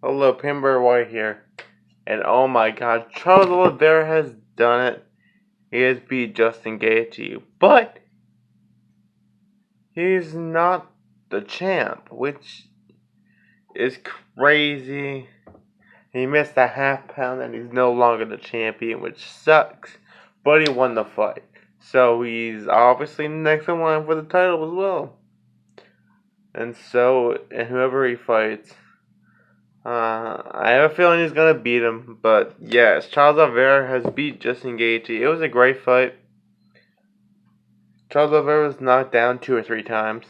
Hello, Pimber White here. And oh my god, Charles Olivera has done it. He has beat Justin Gaethje. But he's not the champ, which is crazy. He missed a half pound and he's no longer the champion, which sucks. But he won the fight. So he's obviously next in line for the title as well. And whoever he fights, I have a feeling he's gonna beat him, but yes, Charles Oliveira has beat Justin Gaethje. It was a great fight. Charles Oliveira was knocked down 2 or 3 times,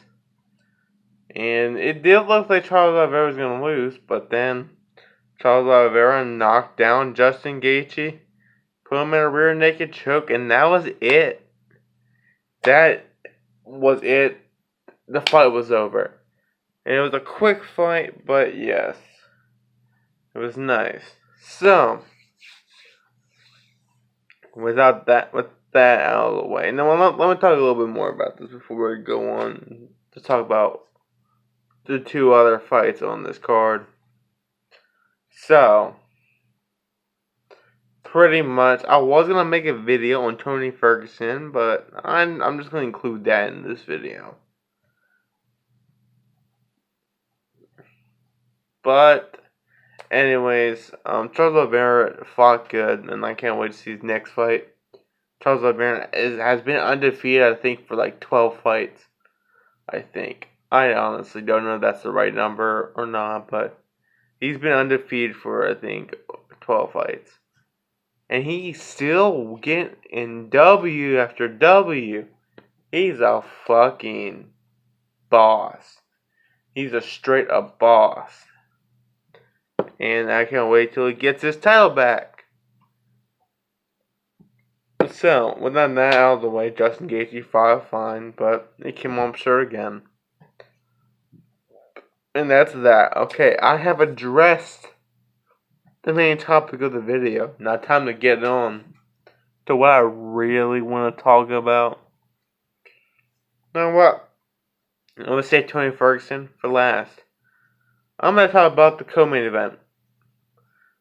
and it did look like Charles Oliveira was gonna lose, but then Charles Oliveira knocked down Justin Gaethje, put him in a rear naked choke, and that was it. That was it. The fight was over, and it was a quick fight, but yes. It was nice. So, with that out of the way, now let me talk a little bit more about this before we go on to talk about the 2 other fights on this card. So, pretty much, I was gonna make a video on Tony Ferguson, but I'm just gonna include that in this video. But anyways, Charles Oliveira fought good, and I can't wait to see his next fight. Charles Oliveira has been undefeated, I think, for like 12 fights. I think. I honestly don't know if that's the right number or not, but he's been undefeated for, I think, 12 fights. And he's still getting W after W. He's a fucking boss. He's a straight up boss. And I can't wait till he gets his title back. So, with that out of the way, Justin Gaethje fought fine, but he came up short again. And that's that. Okay, I have addressed the main topic of the video. Now, time to get on to what I really want to talk about. Now, what? I'm going to save Tony Ferguson for last. I'm going to talk about the co-main event.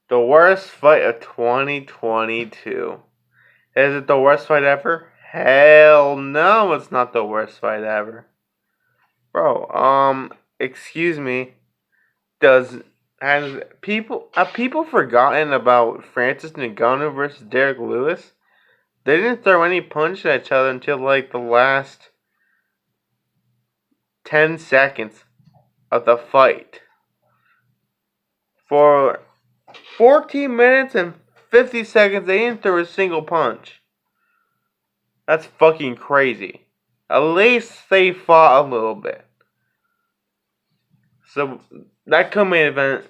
The worst fight of 2022. Is it the worst fight ever? Hell no, it's not the worst fight ever. Bro, excuse me. Have people forgotten about Francis Ngannou versus Derek Lewis? They didn't throw any punch at each other until like the last 10 seconds of the fight. For 14 minutes and 50 seconds, they didn't throw a single punch. That's fucking crazy. At least they fought a little bit. So, that co-main event,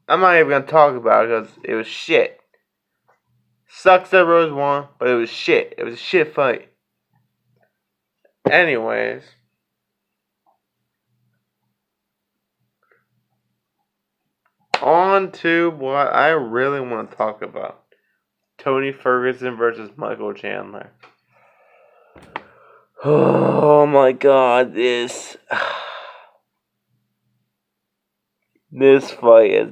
I'm not even going to talk about it because it was shit. Sucks that Rose won, but it was shit. It was a shit fight. Anyways. On to what I really want to talk about. Tony Ferguson versus Michael Chandler. Oh my god, this fight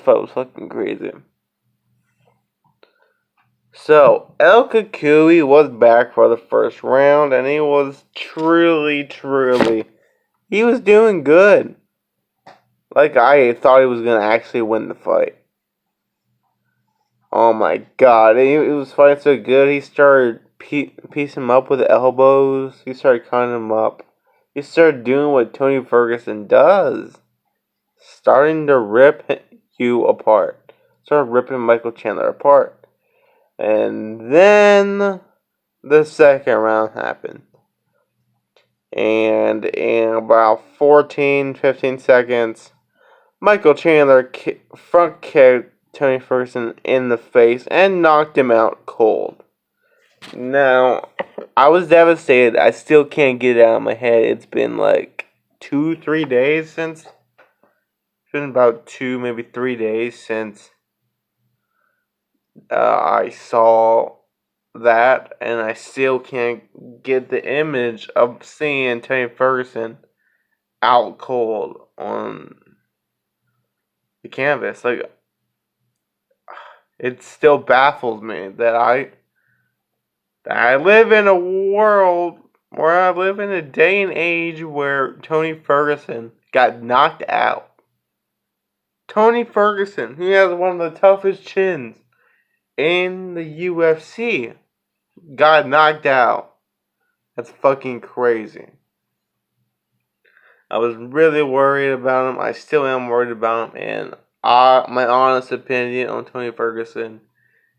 was fucking crazy. So, El Kukui was back for the first round, and he was truly, he was doing good. Like, I thought he was going to actually win the fight. Oh my god, he was fighting so good, he started piecing him up with elbows, he started cutting him up. He started doing what Tony Ferguson does. Starting to rip you apart. Started ripping Michael Chandler apart. And then the second round happened. And in about 15 seconds, Michael Chandler front kicked Tony Ferguson in the face and knocked him out cold. Now, I was devastated. I still can't get it out of my head. It's been like 2-3 days since. It's been about 2, maybe 3 days since I saw that, and I still can't get the image of seeing Tony Ferguson out cold on the canvas. Like, it still baffles me that I live in a world where I live in a day and age where Tony Ferguson got knocked out. Tony Ferguson, who has one of the toughest chins in the UFC, got knocked out. That's fucking crazy. I was really worried about him. I still am worried about him. And my honest opinion on Tony Ferguson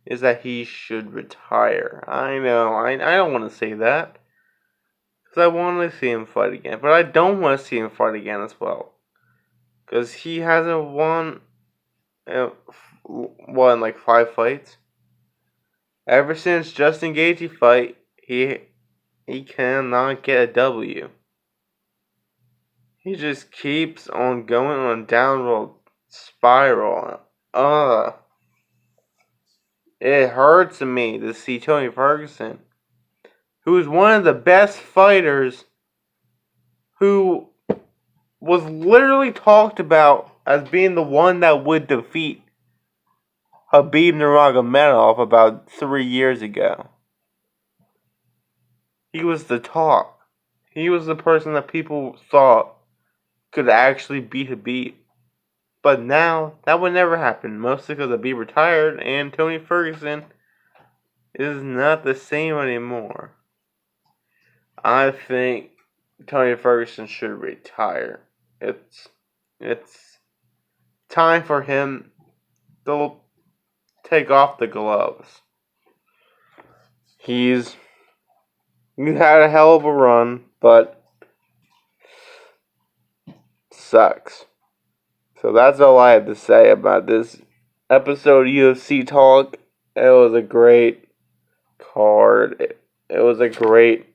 is that he should retire. I know. I don't want to say that. Because I want to see him fight again. But I don't want to see him fight again as well. Because he hasn't won, in like 5 fights. Ever since Justin Gaethje fight, he cannot get a W. He just keeps on going on a downward spiral. It hurts me to see Tony Ferguson, who is one of the best fighters, who was literally talked about as being the one that would defeat Khabib Nurmagomedov about 3 years ago. He was the talk. He was the person that people thought could actually beat Khabib. But now, that would never happen. Mostly because Khabib retired and Tony Ferguson is not the same anymore. I think Tony Ferguson should retire. It's time for him to take off the gloves. He's had a hell of a run, but sucks. So that's all I have to say about this episode of UFC Talk. It was a great card. It was a great...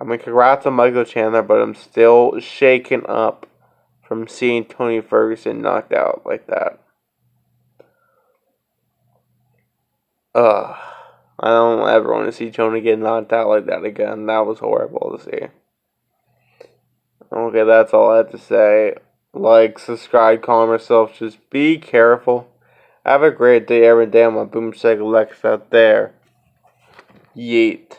I mean, congrats on Michael Chandler, but I'm still shaken up from seeing Tony Ferguson knocked out like that. I don't ever want to see Tony get knocked out like that again. That was horrible to see. Okay, that's all I have to say. Like, subscribe, calm yourself. Just be careful. Have a great day every day on my Boomstick Alexa out there. Yeet.